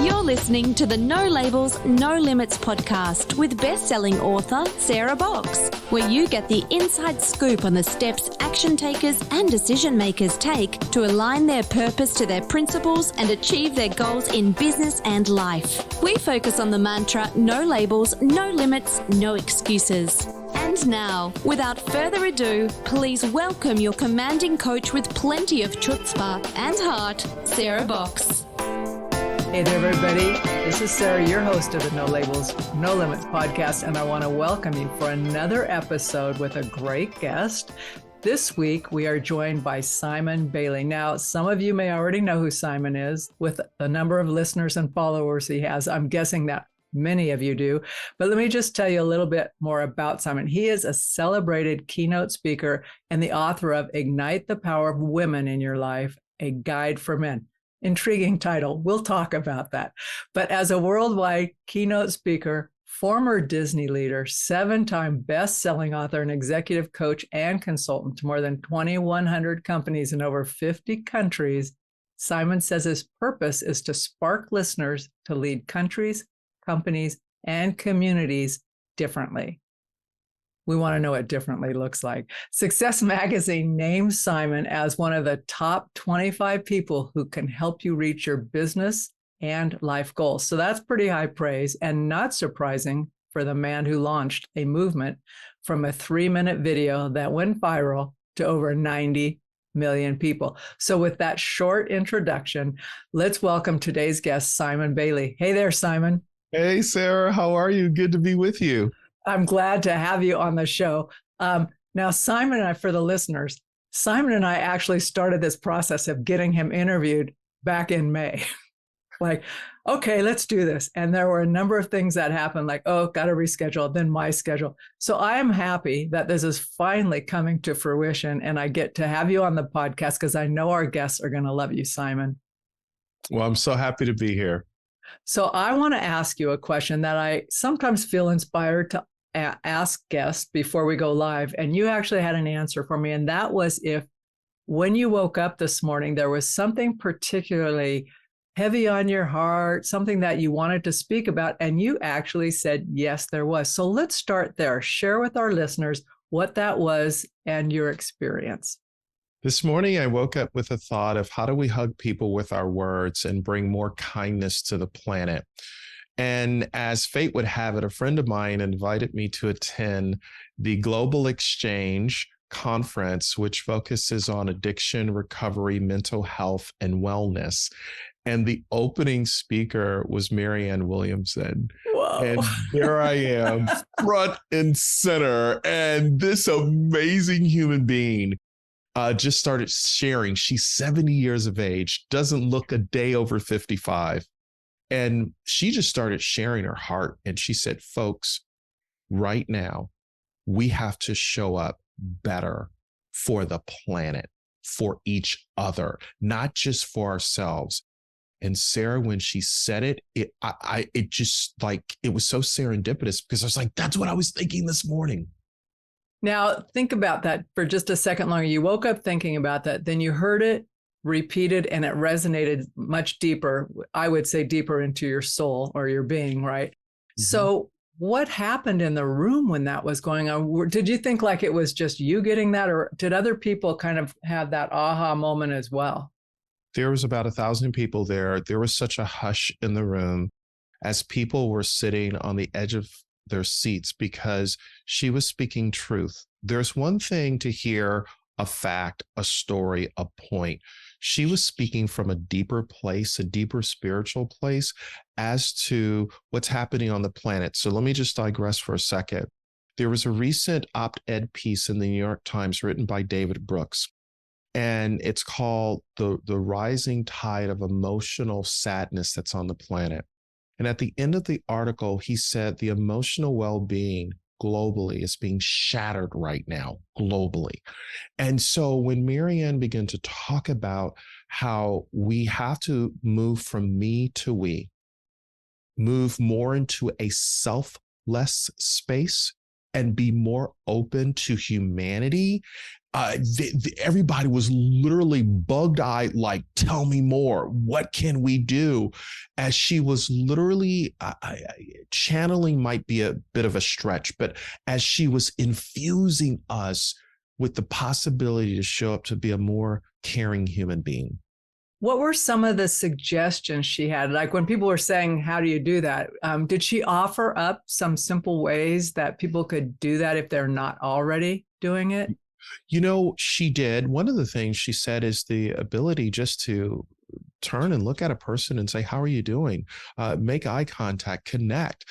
You're listening to the No Labels, No Limits podcast with best-selling author Sarah Box, where you get the inside scoop on the steps action takers and decision makers take to align their purpose to their principles and achieve their goals in business and life. We focus on the mantra, no labels, no limits, no excuses. And now, without further ado, please welcome your commanding coach with plenty of chutzpah and heart, Sarah Box. Hey there, everybody. This is Sarah, your host of the No Labels, No Limits podcast, and I want to welcome you for another episode with a great guest. This week, we are joined by Simon Bailey. Now, some of you may already know who Simon is with the number of listeners and followers he has. I'm guessing that many of you do, but let me just tell you a little bit more about Simon. He is a celebrated keynote speaker and the author of Ignite the Power of Women in Your Life, a Guide for Men. Intriguing title. We'll talk about that. But as a worldwide keynote speaker, former Disney leader, 7-time best-selling author and executive coach and consultant to more than 2,100 companies in over 50 countries, Simon says his purpose is to spark listeners to lead countries, companies, and communities differently. We want to know what differently looks like. Success Magazine names Simon as one of the top 25 people who can help you reach your business and life goals. So that's pretty high praise and not surprising for the man who launched a movement from a 3-minute video that went viral to over 90 million people. So with that short introduction, let's welcome today's guest, Simon Bailey. Hey there, Simon. Hey, Sarah. How are you? Good to be with you. I'm glad to have you on the show. Now, Simon and I, for the listeners, Simon and I actually started this process of getting him interviewed back in May. Like, okay, let's do this. And there were a number of things that happened, like, oh, got to reschedule, then my schedule. So I am happy that this is finally coming to fruition and I get to have you on the podcast because I know our guests are going to love you, Simon. Well, I'm so happy to be here. So I want to ask you a question that I sometimes feel inspired to ask guests before we go live. And you actually had an answer for me. And that was if when you woke up this morning, there was something particularly heavy on your heart, something that you wanted to speak about. And you actually said, yes, there was. So let's start there. Share with our listeners what that was and your experience. This morning, I woke up with a thought of how do we hug people with our words and bring more kindness to the planet? And as fate would have it, a friend of mine invited me to attend the Global Exchange Conference, which focuses on addiction, recovery, mental health, and wellness. And the opening speaker was Marianne Williamson. Whoa. And there I am, front and center. And this amazing human being just started sharing. She's 70 years of age, doesn't look a day over 55. And she just started sharing her heart. And she said, folks, right now, we have to show up better for the planet, for each other, not just for ourselves. And Sarah, when she said it, it just like, it was so serendipitous because I was like, that's what I was thinking this morning. Now, think about that for just a second longer. You woke up thinking about that, then you heard it repeated, and it resonated much deeper, I would say deeper into your soul or your being, right? Mm-hmm. So what happened in the room when that was going on? Did you think like it was just you getting that, or did other people kind of have that aha moment as well? There was about 1,000 people there. There was such a hush in the room as people were sitting on the edge of their seats because she was speaking truth. There's one thing to hear a fact, a story, a point. She was speaking from a deeper place, a deeper spiritual place as to what's happening on the planet. So let me just digress for a second. There was a recent op-ed piece in the New York Times written by David Brooks, and it's called The Rising Tide of Emotional Sadness That's on the Planet. And at the end of the article, he said the emotional well-being globally is being shattered right now, globally. And so when Marianne began to talk about how we have to move from me to we, move more into a selfless space and be more open to humanity Everybody was literally bug-eyed, like, tell me more. What can we do? As she was literally channeling might be a bit of a stretch, but as she was infusing us with the possibility to show up to be a more caring human being. What were some of the suggestions she had? Like when people were saying, how do you do that? Did she offer up some simple ways that people could do that if they're not already doing it? She did. One of the things she said is the ability just to turn and look at a person and say, how are you doing? Make eye contact, connect,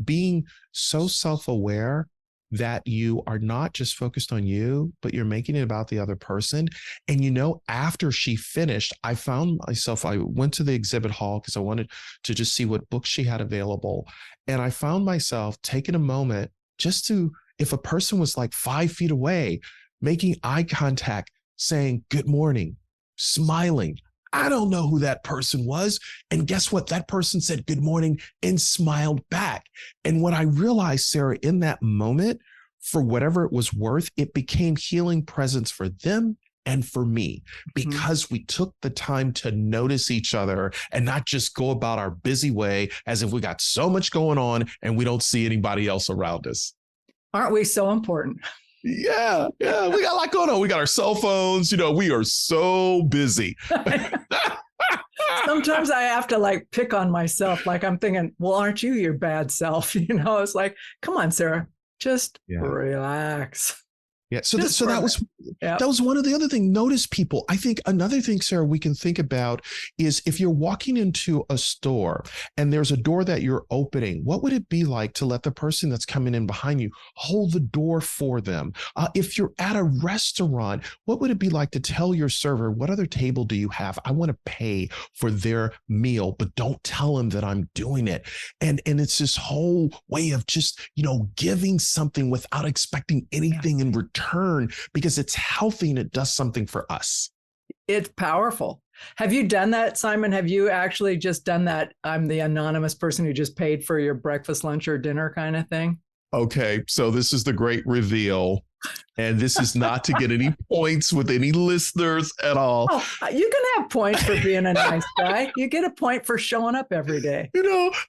being so self-aware that you are not just focused on you, but you're making it about the other person. And, after she finished, I found myself, I went to the exhibit hall because I wanted to just see what books she had available. And I found myself taking a moment just to, if a person was like 5 feet away, making eye contact, saying, good morning, smiling. I don't know who that person was. And guess what? That person said good morning and smiled back. And what I realized, Sarah, in that moment, for whatever it was worth, it became healing presence for them and for me, because we took the time to notice each other and not just go about our busy way as if we got so much going on and we don't see anybody else around us. Aren't we so important? Yeah. We got a lot going on. We got our cell phones. We are so busy. Sometimes I have to pick on myself. Like I'm thinking, well, aren't you your bad self? It's like, come on, Sarah, just relax. Yeah. So that was one of the other things. Notice people. I think another thing, Sarah, we can think about is if you're walking into a store and there's a door that you're opening, what would it be like to let the person that's coming in behind you hold the door for them? If you're at a restaurant, what would it be like to tell your server, what other table do you have? I want to pay for their meal, but don't tell them that I'm doing it. And it's this whole way of just, giving something without expecting anything in return. Because it's healthy and it does something for us. It's powerful. Have you done that, Simon? Have you actually just done that? I'm the anonymous person who just paid for your breakfast, lunch, or dinner kind of thing? Okay, so this is the great reveal. And this is not to get any points with any listeners at all. Oh, you can have points for being a nice guy. You get a point for showing up every day.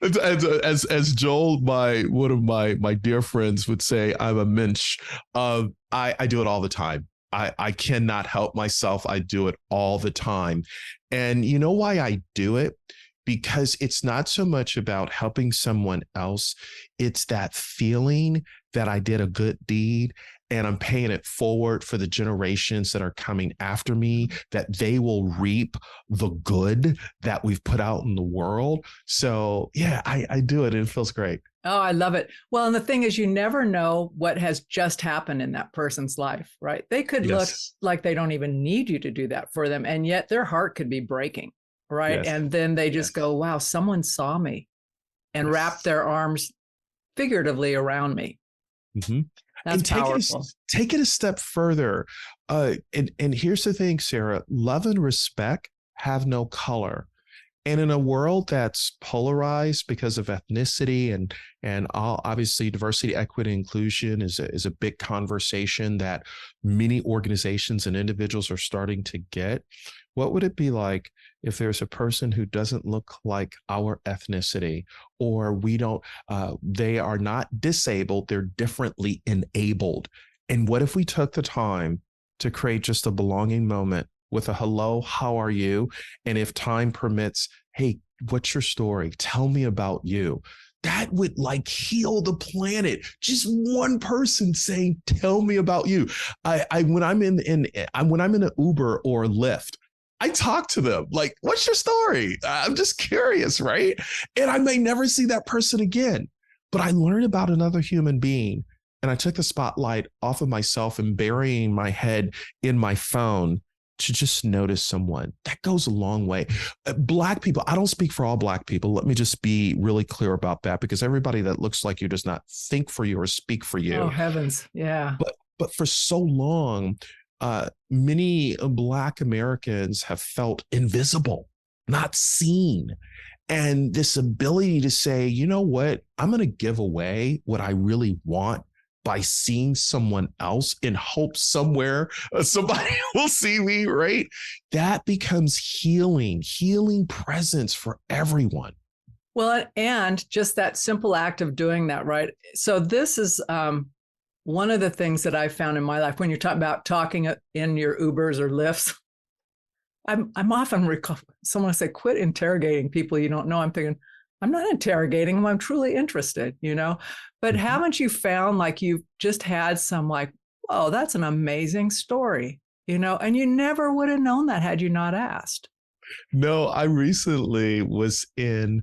As Joel, one of my dear friends would say, I'm a mensch. I do it all the time. I cannot help myself. I do it all the time. And you know why I do it? Because it's not so much about helping someone else. It's that feeling that I did a good deed and I'm paying it forward for the generations that are coming after me, that they will reap the good that we've put out in the world. So yeah, I do it and it feels great. Oh, I love it. Well, and the thing is, you never know what has just happened in that person's life, right? They could look like they don't even need you to do that for them. And yet their heart could be breaking, right? Yes. And then they just go, wow, someone saw me and wrapped their arms figuratively around me. Mm-hmm. That's powerful. Take it a step further. And here's the thing, Sarah, love and respect have no color. And in a world that's polarized because of ethnicity and obviously diversity, equity, inclusion is a big conversation that many organizations and individuals are starting to get. What would it be like if there's a person who doesn't look like our ethnicity, or they are not disabled, they're differently enabled? And what if we took the time to create just a belonging moment with a hello, how are you? And if time permits, hey, what's your story? Tell me about you. That would heal the planet. Just one person saying, tell me about you. When I'm in an Uber or Lyft, I talk to them like, what's your story? I'm just curious, right? And I may never see that person again, but I learned about another human being and I took the spotlight off of myself and burying my head in my phone to just notice someone. That goes a long way. Black people, I don't speak for all Black people. Let me just be really clear about that, because everybody that looks like you does not think for you or speak for you. Oh, heavens. Yeah. But for so long, many Black Americans have felt invisible, not seen. And this ability to say, you know what, I'm going to give away what I really want by seeing someone else in hope somewhere somebody will see me, right? That becomes healing presence for everyone. Well, and just that simple act of doing that, right? So this is one of the things that I found in my life when you're talking about talking in your Ubers or Lyfts. I'm often someone say, quit interrogating people you don't know. I'm thinking, I'm not interrogating them. I'm truly interested, But haven't you found like you've just had some like, oh, that's an amazing story, and you never would have known that had you not asked. No, I recently was in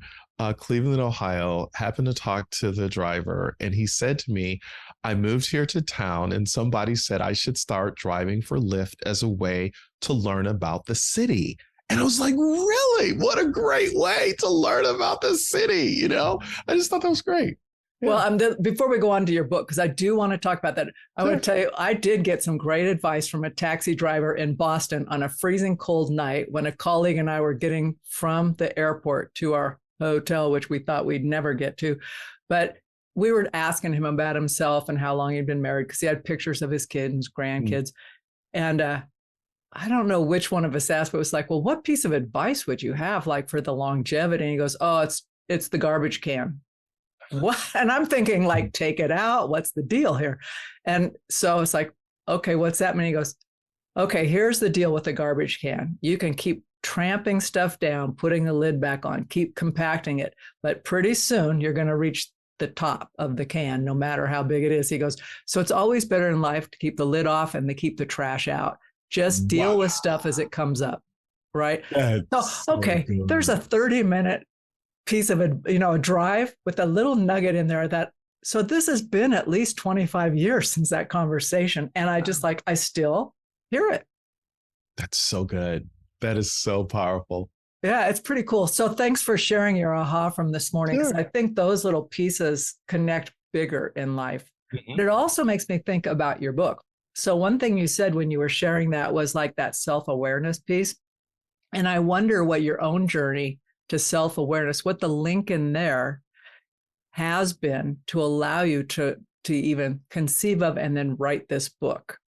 Cleveland, Ohio, happened to talk to the driver, and he said to me, I moved here to town and somebody said I should start driving for Lyft as a way to learn about the city. And I was like, really? What a great way to learn about the city. I just thought that was great. Yeah. Well, before we go on to your book, because I do want to talk about that, I want to tell you, I did get some great advice from a taxi driver in Boston on a freezing cold night when a colleague and I were getting from the airport to our hotel, which we thought we'd never get to. But we were asking him about himself and how long he'd been married, because he had pictures of his kids and his grandkids. And I don't know which one of us asked, but it was like, well, what piece of advice would you have like for the longevity? And he goes, oh, it's the garbage can. What? And I'm thinking like, take it out. What's the deal here? And so it's like, okay, what's that mean? He goes, okay, here's the deal with the garbage can. You can keep tramping stuff down, putting the lid back on, keep compacting it. But pretty soon you're going to reach the top of the can, no matter how big it is. He goes, so it's always better in life to keep the lid off and to keep the trash out. Just deal with stuff as it comes up, right? So, okay, there's a 30-minute piece of a drive with a little nugget in there so this has been at least 25 years since that conversation. And I still hear it. That's so good. That is so powerful. Yeah, it's pretty cool. So thanks for sharing your aha from this morning. Because I think those little pieces connect bigger in life. But it also makes me think about your book. So one thing you said when you were sharing that was like that self-awareness piece. And I wonder what your own journey to self-awareness, what the link in there has been to allow you to even conceive of and then write this book.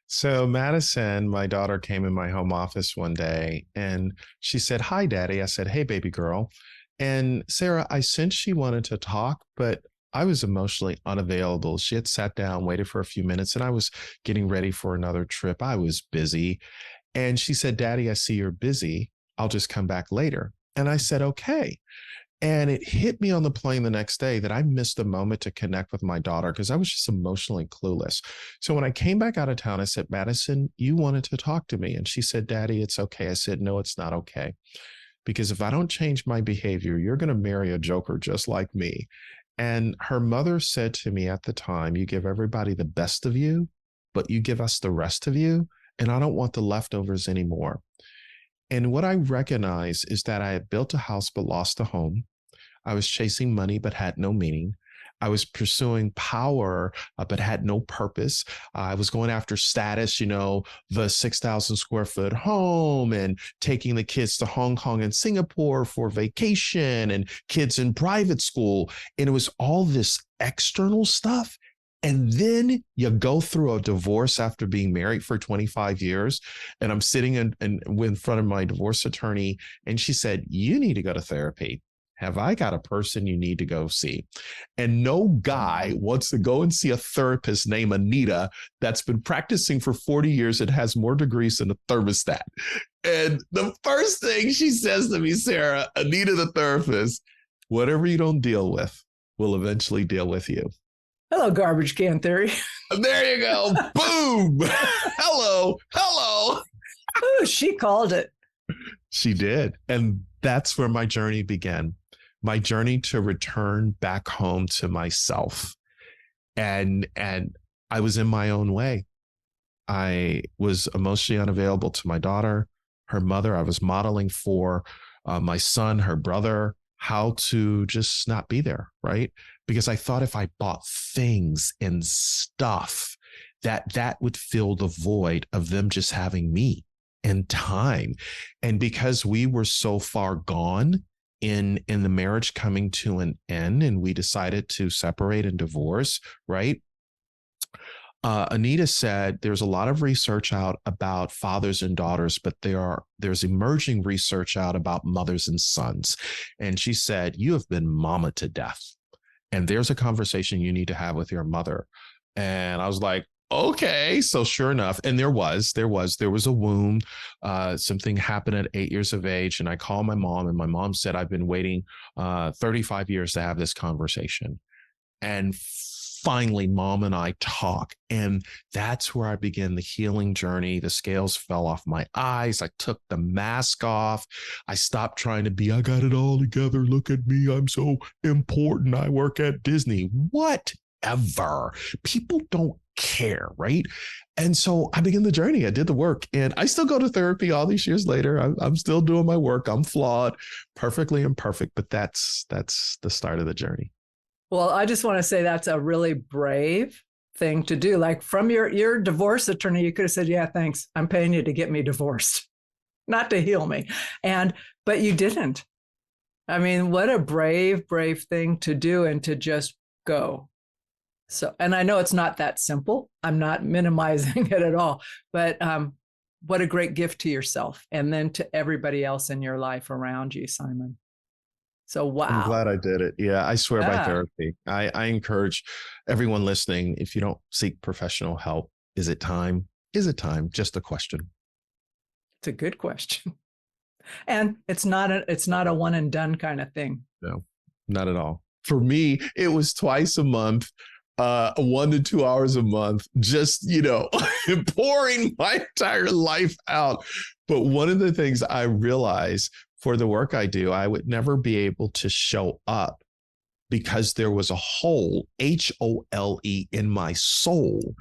So Madison, my daughter, came in my home office one day and she said, hi, Daddy. I said, hey, baby girl. And Sarah, I sensed she wanted to talk, but I was emotionally unavailable. She had sat down, waited for a few minutes, and I was getting ready for another trip. I was busy. And she said, Daddy, I see you're busy. I'll just come back later. And I said, okay. And it hit me on the plane the next day that I missed a moment to connect with my daughter because I was just emotionally clueless. So when I came back out of town, I said, Madison, you wanted to talk to me. And she said, Daddy, it's okay. I said, no, it's not okay. Because if I don't change my behavior, you're going to marry a joker just like me. And her mother said to me at the time, you give everybody the best of you, but you give us the rest of you. And I don't want the leftovers anymore. And what I recognize is that I had built a house, but lost a home. I was chasing money, but had no meaning. I was pursuing power, but had no purpose. I was going after status, the 6,000 square foot home and taking the kids to Hong Kong and Singapore for vacation and kids in private school. And it was all this external stuff. And then you go through a divorce after being married for 25 years. And I'm sitting in front of my divorce attorney. And she said, you need to go to therapy. Have I got a person you need to go see? And no guy wants to go and see a therapist named Anita that's been practicing for 40 years and has more degrees than a thermostat. And the first thing she says to me, Sarah, Anita the therapist, whatever you don't deal with will eventually deal with you. Hello, garbage can theory. There you go. Boom. Hello. Ooh, she called it. She did. And that's where my journey began. My journey to return back home to myself. And I was in my own way. I was emotionally unavailable to my daughter, her mother. I was modeling for my son, her brother, how to just not be there, right? Because I thought if I bought things and stuff, that would fill the void of them just having me and time. And because we were so far gone in the marriage coming to an end and we decided to separate and divorce, right? Anita said there's a lot of research out about fathers and daughters, but there's emerging research out about mothers and sons. And she said, you have been mama to death. And there's a conversation you need to have with your mother. And I was like, okay. So sure enough, and there was a wound. Something happened at 8 years of age. And I called my mom, and my mom said, I've been waiting 35 years to have this conversation. And finally, Mom and I talk. And that's where I began the healing journey. The scales fell off my eyes. I took the mask off. I stopped trying to be, I got it all together. Look at me. I'm so important. I work at Disney. Whatever. People don't care, right? And so I began the journey. I did the work, and I still go to therapy all these years later. I'm still doing my work. I'm flawed, perfectly imperfect, but that's the start of the journey. Well, I just want to say that's a really brave thing to do. Like, from your divorce attorney, you could have said, yeah, thanks. I'm paying you to get me divorced, not to heal me. But you didn't. I mean, what a brave thing to do, and to just go. So, and I know it's not that simple. I'm not minimizing it at all, but what a great gift to yourself, and then to everybody else in your life around you, Simon. So, wow. I'm glad I did it. Yeah, I swear by therapy. I encourage everyone listening, if you don't seek professional help, is it time? Is it time? Just a question. It's a good question. And it's not a one and done kind of thing. No, not at all. For me, it was twice a month, 1 to 2 hours a month, just, pouring my entire life out. But one of the things I realized for the work I do, I would never be able to show up because there was a hole, HOLE, in my soul.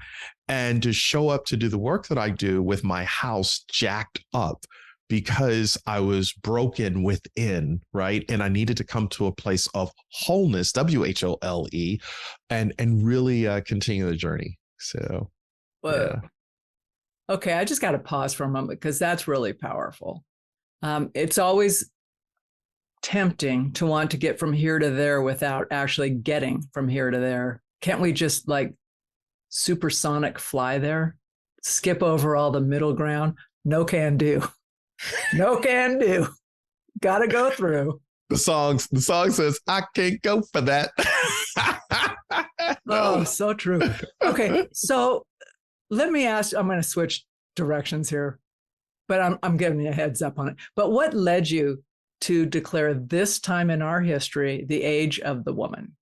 And to show up to do the work that I do with my house jacked up because I was broken within, right? And I needed to come to a place of wholeness, WHOLE, and really continue the journey. So, yeah. Okay, I just got to pause for a moment, because that's really powerful. It's always tempting to want to get from here to there without actually getting from here to there. Can't we just like supersonic fly there? Skip over all the middle ground? No can do. No can do. Gotta go through. The song says, I can't go for that. Oh, so true. Okay, so let me ask, I'm going to switch directions here, but I'm giving you a heads up on it. But what led you to declare this time in our history the age of the woman?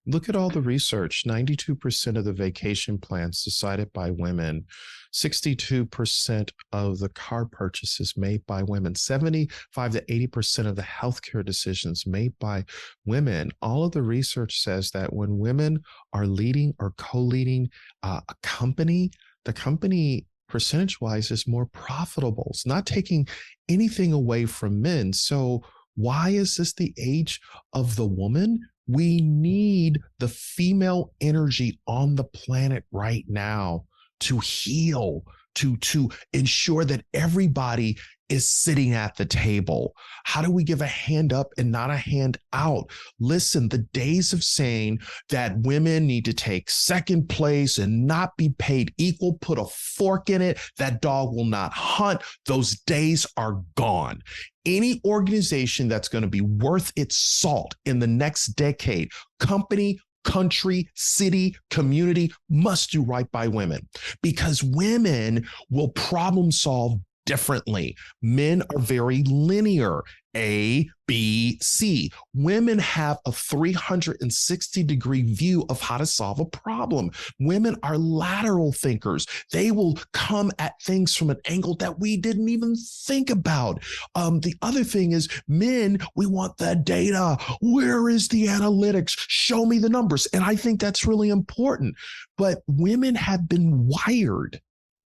Look at all the research. 92% of the vacation plans decided by women. 62% of the car purchases made by women. 75 to 80% of the healthcare decisions made by women. All of the research says that when women are leading or co-leading a company, the company percentage-wise is more profitable. It's not taking anything away from men. So why is this the age of the woman? We need the female energy on the planet right now to heal, to ensure that everybody is sitting at the table. How do we give a hand up and not a hand out? Listen, the days of saying that women need to take second place and not be paid equal, put a fork in it, that dog will not hunt, those days are gone. Any organization that's going to be worth its salt in the next decade, company, country, city, community, must do right by women, because women will problem solve differently. Men are very linear, A, B, C. Women have a 360-degree view of how to solve a problem. Women are lateral thinkers. They will come at things from an angle that we didn't even think about. The other thing is, men, we want the data. Where is the analytics? Show me the numbers. And I think that's really important. But women have been wired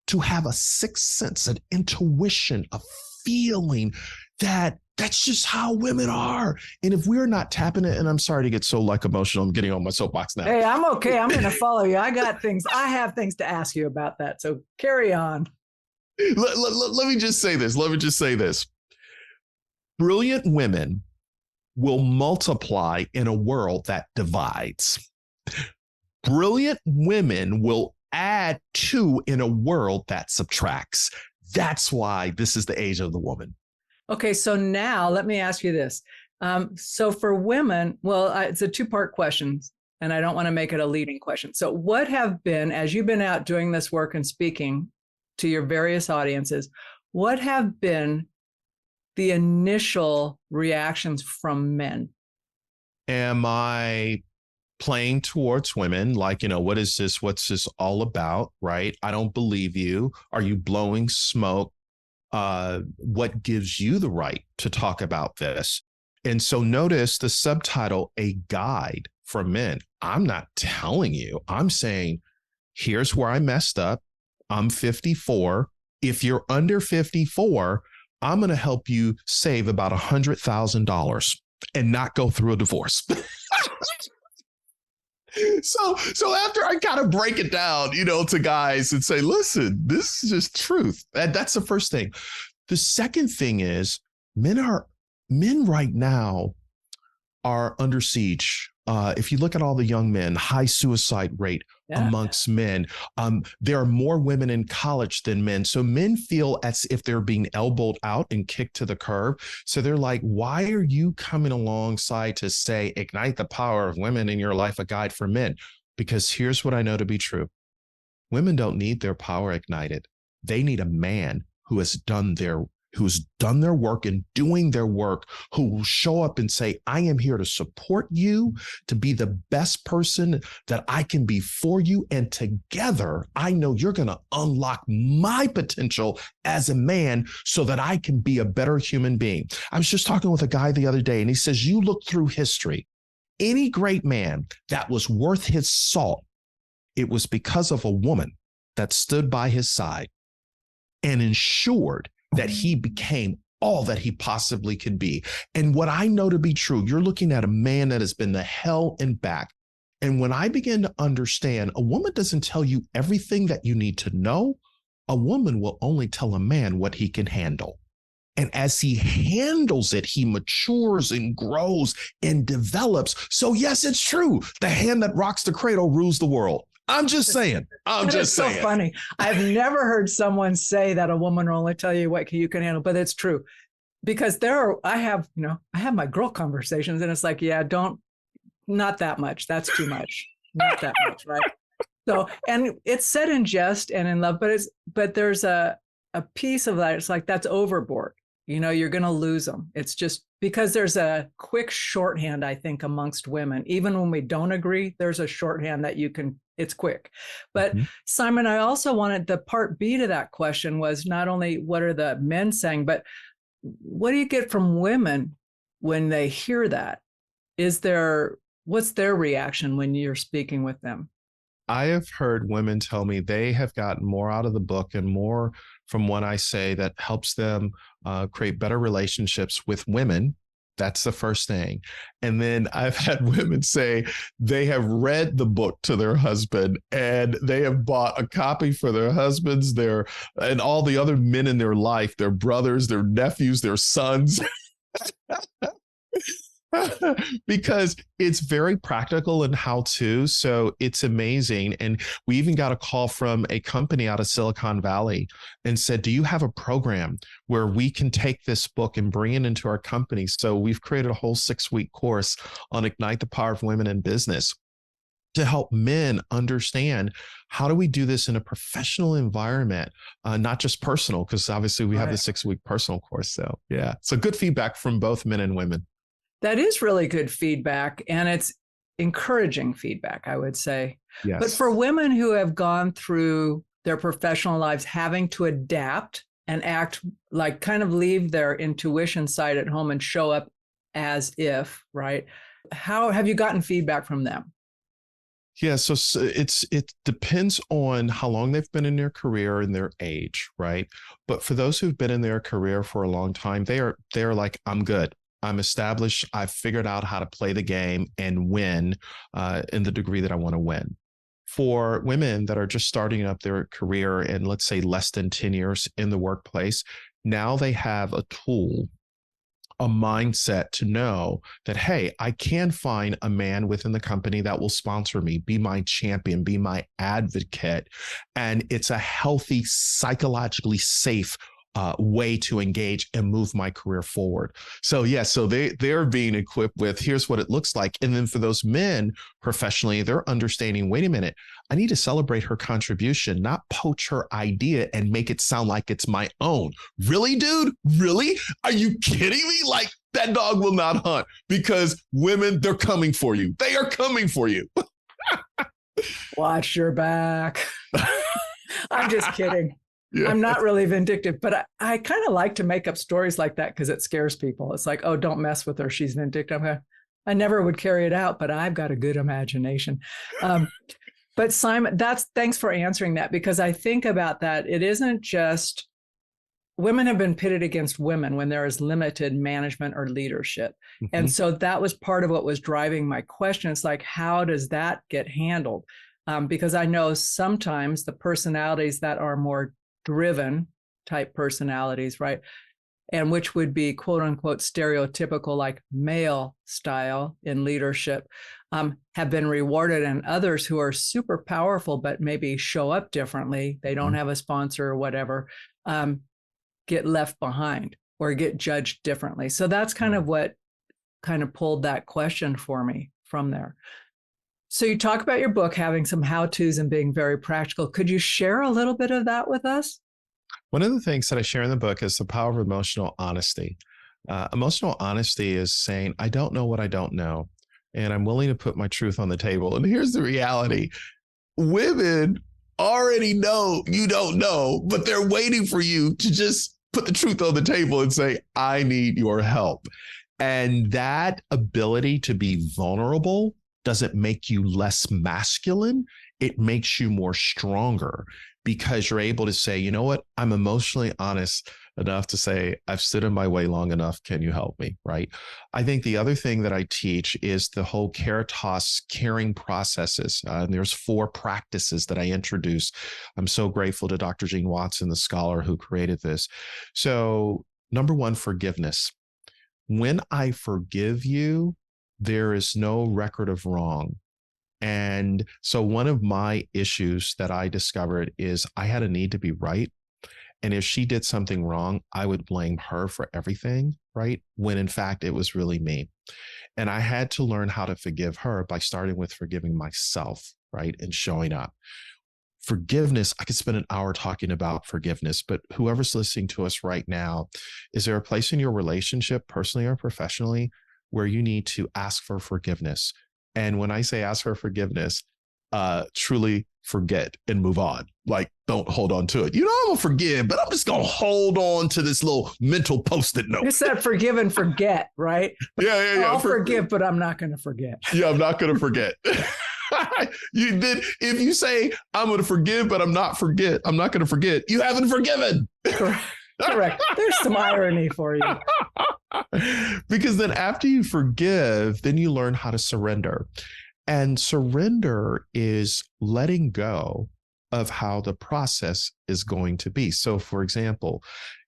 to have a sixth sense, an intuition, a feeling that's just how women are. And if we're not tapping it, and I'm sorry to get so emotional, I'm getting on my soapbox now. Hey, I'm okay. I'm going to follow you. I have things to ask you about that. So carry on. Let me just say this. Brilliant women will multiply in a world that divides. Brilliant women will add to in a world that subtracts. That's why this is the age of the woman. Okay, so now let me ask you this. So for women, well, it's a two-part question, and I don't want to make it a leading question. So what have been, as you've been out doing this work and speaking to your various audiences, what have been the initial reactions from men? Am I playing towards women? Like, what is this? What's this all about? Right? I don't believe you. Are you blowing smoke? What gives you the right to talk about this? And so notice the subtitle, A Guide for Men. I'm not telling you. I'm saying, here's where I messed up. I'm 54. If you're under 54, I'm going to help you save about $100,000 and not go through a divorce. So after I kind of break it down, to guys and say, listen, this is just truth. That's the first thing. The second thing is men right now are under siege. If you look at all the young men, high suicide rate amongst men. There are more women in college than men. So men feel as if they're being elbowed out and kicked to the curb. So they're like, why are you coming alongside to say, ignite the power of women in your life, a guide for men? Because here's what I know to be true. Women don't need their power ignited. They need a man who's done their work and doing their work, who will show up and say, I am here to support you, to be the best person that I can be for you. And together, I know you're going to unlock my potential as a man so that I can be a better human being. I was just talking with a guy the other day, and he says, you look through history, any great man that was worth his salt, it was because of a woman that stood by his side and ensured that he became all that he possibly could be. And what I know to be true, you're looking at a man that has been to hell and back. And when I begin to understand, a woman doesn't tell you everything that you need to know. A woman will only tell a man what he can handle. And as he handles it, he matures and grows and develops. So yes, it's true. The hand that rocks the cradle rules the world. I'm just saying. So funny. I've never heard someone say that a woman will only tell you what you can handle, but it's true. Because I have my girl conversations, and it's like, not that much. That's too much. Not that much, right? So, and it's said in jest and in love, but there's a piece of that. It's like, that's overboard. You're going to lose them. It's just because there's a quick shorthand, I think, amongst women. Even when we don't agree, there's a shorthand that it's quick. But Simon, I also wanted, the part B to that question was not only what are the men saying, but what do you get from women when they hear that? What's their reaction when you're speaking with them? I have heard women tell me they have gotten more out of the book and more from what I say that helps them create better relationships with women. That's the first thing. And then I've had women say they have read the book to their husband and they have bought a copy for their husbands, and all the other men in their life, their brothers, their nephews, their sons. Because it's very practical and how to. So it's amazing. And we even got a call from a company out of Silicon Valley and said, do you have a program where we can take this book and bring it into our company? So we've created a whole 6-week course on Ignite the Power of Women in Business to help men understand how do we do this in a professional environment, not just personal, because obviously we have the 6-week personal course. So yeah, so good feedback from both men and women. That is really good feedback, and it's encouraging feedback, I would say. Yes. But for women who have gone through their professional lives having to adapt and act like, kind of leave their intuition side at home and show up as if, right? How have you gotten feedback from them? Yeah, so it depends on how long they've been in their career and their age, right? But for those who've been in their career for a long time, they're like, I'm good. I'm established. I've figured out how to play the game and win in the degree that I want to win. For women that are just starting up their career in, let's say, less than 10 years in the workplace, now they have a tool a mindset to know that, hey, I can find a man within the company that will sponsor me, be my champion, be my advocate. And it's a healthy, psychologically safe way to engage and move my career forward. So yeah, so they're being equipped with, here's what it looks like. And then for those men professionally, they're understanding, wait a minute, I need to celebrate her contribution, not poach her idea and make it sound like it's my own. Really, dude? Really? Are you kidding me? Like, that dog will not hunt, because women, they're coming for you. They are coming for you. Watch your back. I'm just kidding. Yeah. I'm not really vindictive, but I kind of like to make up stories like that because it scares people. It's like, oh, don't mess with her. She's vindictive. I never would carry it out, but I've got a good imagination. But Simon, thanks for answering that, because I think about that. It isn't just women have been pitted against women when there is limited management or leadership. Mm-hmm. And so that was part of what was driving my question. It's like, how does that get handled? Because I know sometimes the personalities that are more driven type personalities, right? And which would be quote unquote stereotypical, like male style in leadership, have been rewarded, and others who are super powerful, but maybe show up differently, they don't have a sponsor or whatever, get left behind or get judged differently. So that's kind of what kind of pulled that question for me from there. So you talk about your book having some how-tos and being very practical. Could you share a little bit of that with us? One of the things that I share in the book is the power of emotional honesty. Emotional honesty is saying, I don't know what I don't know, and I'm willing to put my truth on the table. And here's the reality. Women already know you don't know, but they're waiting for you to just put the truth on the table and say, I need your help. And that ability to be vulnerable doesn't make you less masculine. It makes you more stronger, because you're able to say, you know what, I'm emotionally honest enough to say, I've stood in my way long enough. Can you help me? Right. I think the other thing that I teach is the whole Caritas caring processes. And there's 4 practices that I introduce. I'm so grateful to Dr. Gene Watson, the scholar who created this. So number 1, forgiveness. When I forgive you, there is no record of wrong. And so one of my issues that I discovered is I had a need to be right. And if she did something wrong, I would blame her for everything, right? When in fact, it was really me. And I had to learn how to forgive her by starting with forgiving myself, right? And showing up. Forgiveness, I could spend an hour talking about forgiveness, but whoever's listening to us right now, is there a place in your relationship, personally or professionally, where you need to ask for forgiveness? And when I say ask for forgiveness, truly forget and move on. Like, don't hold on to it. You know, I'm gonna forgive, but I'm just gonna hold on to this little mental Post-it note. It's that forgive and forget, right? Yeah. I'll forgive, but I'm not gonna forget. Yeah, I'm not gonna forget. You did. If you say I'm gonna forgive, but I'm not gonna forget, you haven't forgiven. Correct. There's some irony for you. Because then after you forgive, then you learn how to surrender. And surrender is letting go of how the process is going to be. So for example,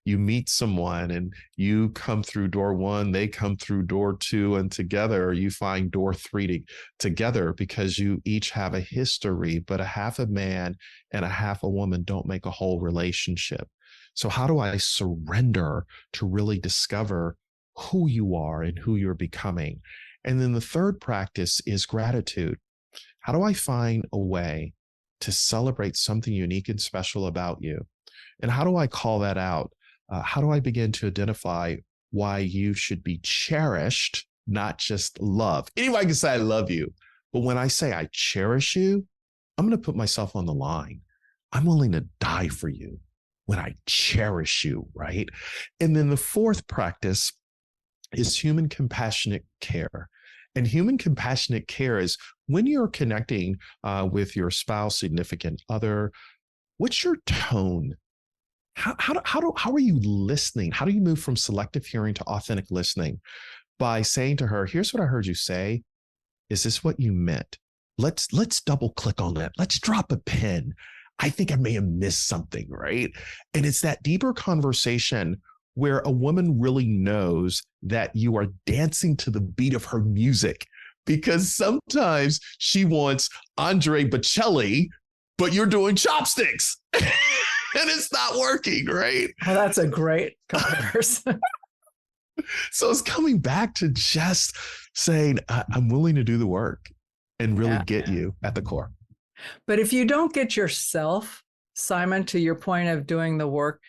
you meet someone and you come through door 1, they come through door 2, and together you find door 3 together, because you each have a history, but a half a man and a half a woman don't make a whole relationship. So how do I surrender to really discover who you are and who you're becoming? And then the third practice is gratitude. How do I find a way to celebrate something unique and special about you? And how do I call that out? How do I begin to identify why you should be cherished, not just loved? Anybody can say I love you, but when I say I cherish you, I'm going to put myself on the line. I'm willing to die for you when I cherish you, right? And then the fourth practice is human compassionate care. And human compassionate care is when you're connecting with your spouse, significant other, what's your tone? How are you listening? How do you move from selective hearing to authentic listening? By saying to her, here's what I heard you say. Is this what you meant? Let's double click on that. Let's drop a pin. I think I may have missed something, right? And it's that deeper conversation where a woman really knows that you are dancing to the beat of her music, because sometimes she wants Andre Bocelli, but you're doing chopsticks and it's not working, right? Well, that's a great comparison. So it's coming back to just saying, I'm willing to do the work and really get you at the core. But if you don't get yourself, Simon, to your point of doing the work,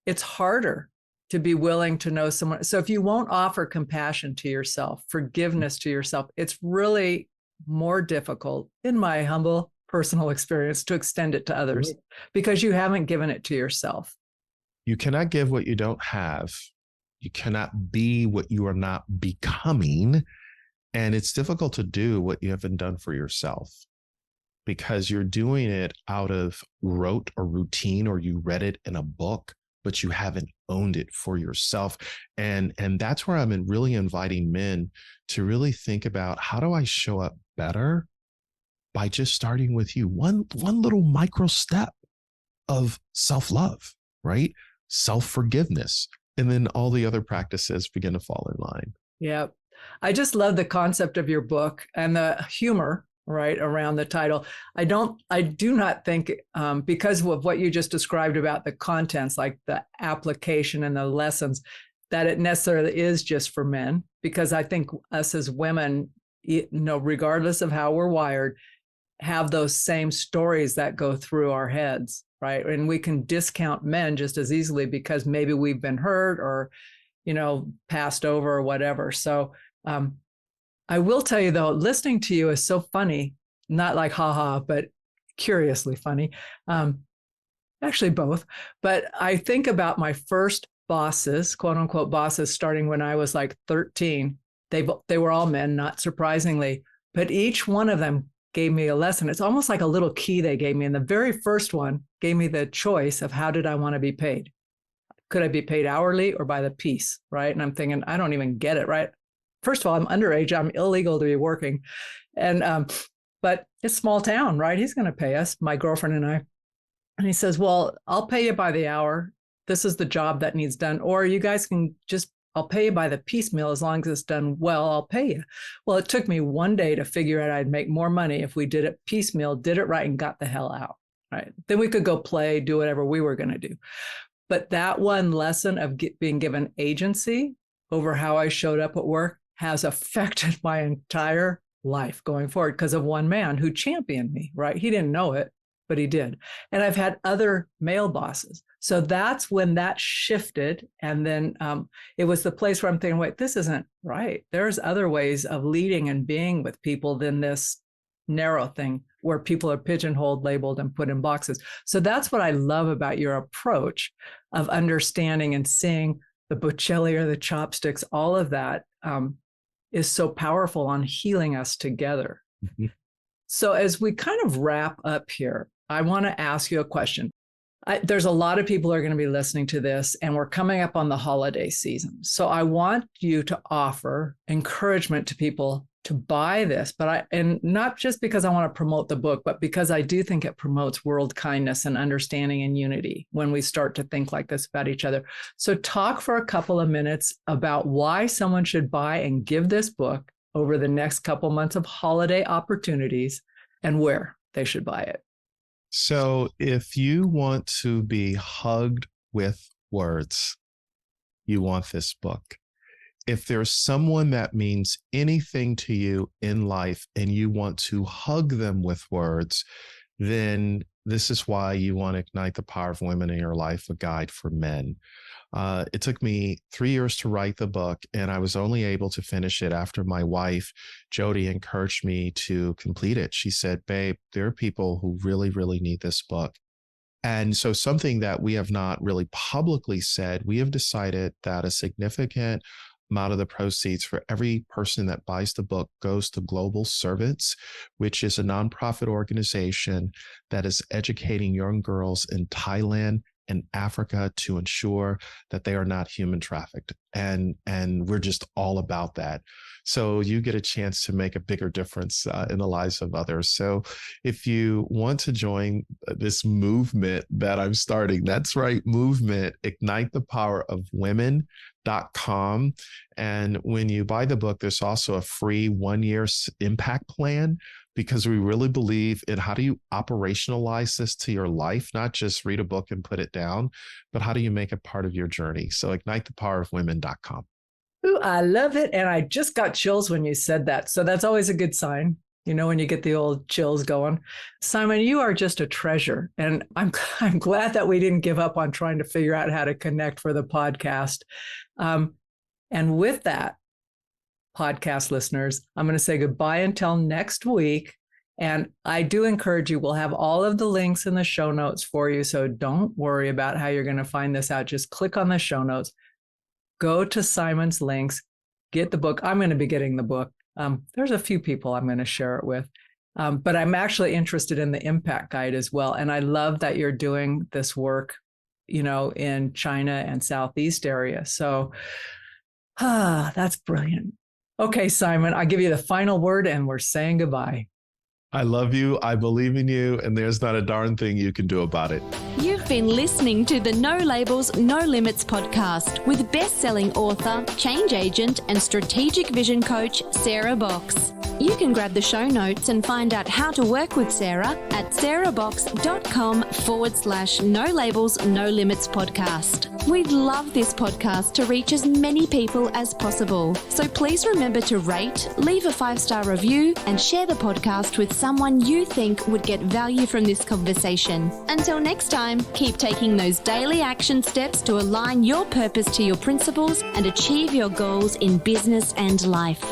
it's harder to be willing to know someone. So if you won't offer compassion to yourself, forgiveness to yourself, it's really more difficult, in my humble personal experience, to extend it to others because you haven't given it to yourself. You cannot give what you don't have. You cannot be what you are not becoming. And it's difficult to do what you haven't done for yourself because you're doing it out of rote or routine, or you read it in a book, but you haven't owned it for yourself. And that's where I'm really inviting men to really think about, how do I show up better by just starting with you? One little micro step of self-love, right? Self-forgiveness. And then all the other practices begin to fall in line. Yeah. I just love the concept of your book and the humor, right, around the title. I do not think, because of what you just described about the contents, like the application and the lessons, that it necessarily is just for men, because I think us as women, regardless of how we're wired, have those same stories that go through our heads, right? And we can discount men just as easily because maybe we've been hurt or, passed over or whatever. So I will tell you, though, listening to you is so funny, not like haha, but curiously funny. Actually, both. But I think about my first bosses, quote unquote bosses, starting when I was like 13. They were all men, not surprisingly, but each one of them gave me a lesson. It's almost like a little key they gave me. And the very first one gave me the choice of how did I want to be paid? Could I be paid hourly or by the piece, right? And I'm thinking, I don't even get it, right? First of all, I'm underage. I'm illegal to be working. And, but it's small town, right? He's going to pay us, my girlfriend and I. And he says, well, I'll pay you by the hour. This is the job that needs done. Or you guys can just, I'll pay you by the piecemeal as long as it's done well, I'll pay you. Well, it took me one day to figure out I'd make more money if we did it piecemeal, did it right, and got the hell out, right? Then we could go play, do whatever we were going to do. But that one lesson of being given agency over how I showed up at work has affected my entire life going forward because of one man who championed me, right? He didn't know it, but he did. And I've had other male bosses. So that's when that shifted. And then it was the place where I'm thinking, wait, this isn't right. There's other ways of leading and being with people than this narrow thing where people are pigeonholed, labeled, and put in boxes. So that's what I love about your approach of understanding and seeing the Bocelli or the chopsticks, all of that is so powerful on healing us together. Mm-hmm. So as we kind of wrap up here, I want to ask you a question. There's a lot of people who are going to be listening to this, and we're coming up on the holiday season. So I want you to offer encouragement to people to buy this, and not just because I want to promote the book, but because I do think it promotes world kindness and understanding and unity when we start to think like this about each other. So talk for a couple of minutes about why someone should buy and give this book over the next couple months of holiday opportunities and where they should buy it. So if you want to be hugged with words, you want this book. If there's someone that means anything to you in life and you want to hug them with words, then this is why you want to Ignite the Power of Women in Your Life, a guide for men. It took me 3 years to write the book, and I was only able to finish it after my wife, Jody, encouraged me to complete it. She said, babe, there are people who really, really need this book. And so something that we have not really publicly said, we have decided that a significant amount of the proceeds for every person that buys the book goes to Global Servants, which is a nonprofit organization that is educating young girls in Thailand in Africa to ensure that they are not human trafficked. And we're just all about that. So you get a chance to make a bigger difference in the lives of others. So if you want to join this movement that I'm starting, that's right, movement, Ignite the Power of Women.com. And when you buy the book, there's also a free 1-year impact plan, because we really believe in how do you operationalize this to your life, not just read a book and put it down, but how do you make it part of your journey? So ignitethepowerofwomen.com. Ooh, I love it. And I just got chills when you said that. So that's always a good sign, when you get the old chills going. Simon, you are just a treasure. And I'm glad that we didn't give up on trying to figure out how to connect for the podcast. And with that, podcast listeners, I'm going to say goodbye until next week. And I do encourage you, we'll have all of the links in the show notes for you. So don't worry about how you're going to find this out. Just click on the show notes, go to Simon's links, get the book. I'm going to be getting the book. There's a few people I'm going to share it with. But I'm actually interested in the impact guide as well. And I love that you're doing this work, in China and Southeast area. So that's brilliant. Okay, Simon, I give you the final word and we're saying goodbye. I love you. I believe in you. And there's not a darn thing you can do about it. You've been listening to the No Labels, No Limits podcast with best-selling author, change agent, and strategic vision coach, Sarah Box. You can grab the show notes and find out how to work with Sarah at sarahbox.com/No Labels, No Limits podcast. We'd love this podcast to reach as many people as possible. So please remember to rate, leave a 5-star review, and share the podcast with someone you think would get value from this conversation. Until next time, keep taking those daily action steps to align your purpose to your principles and achieve your goals in business and life.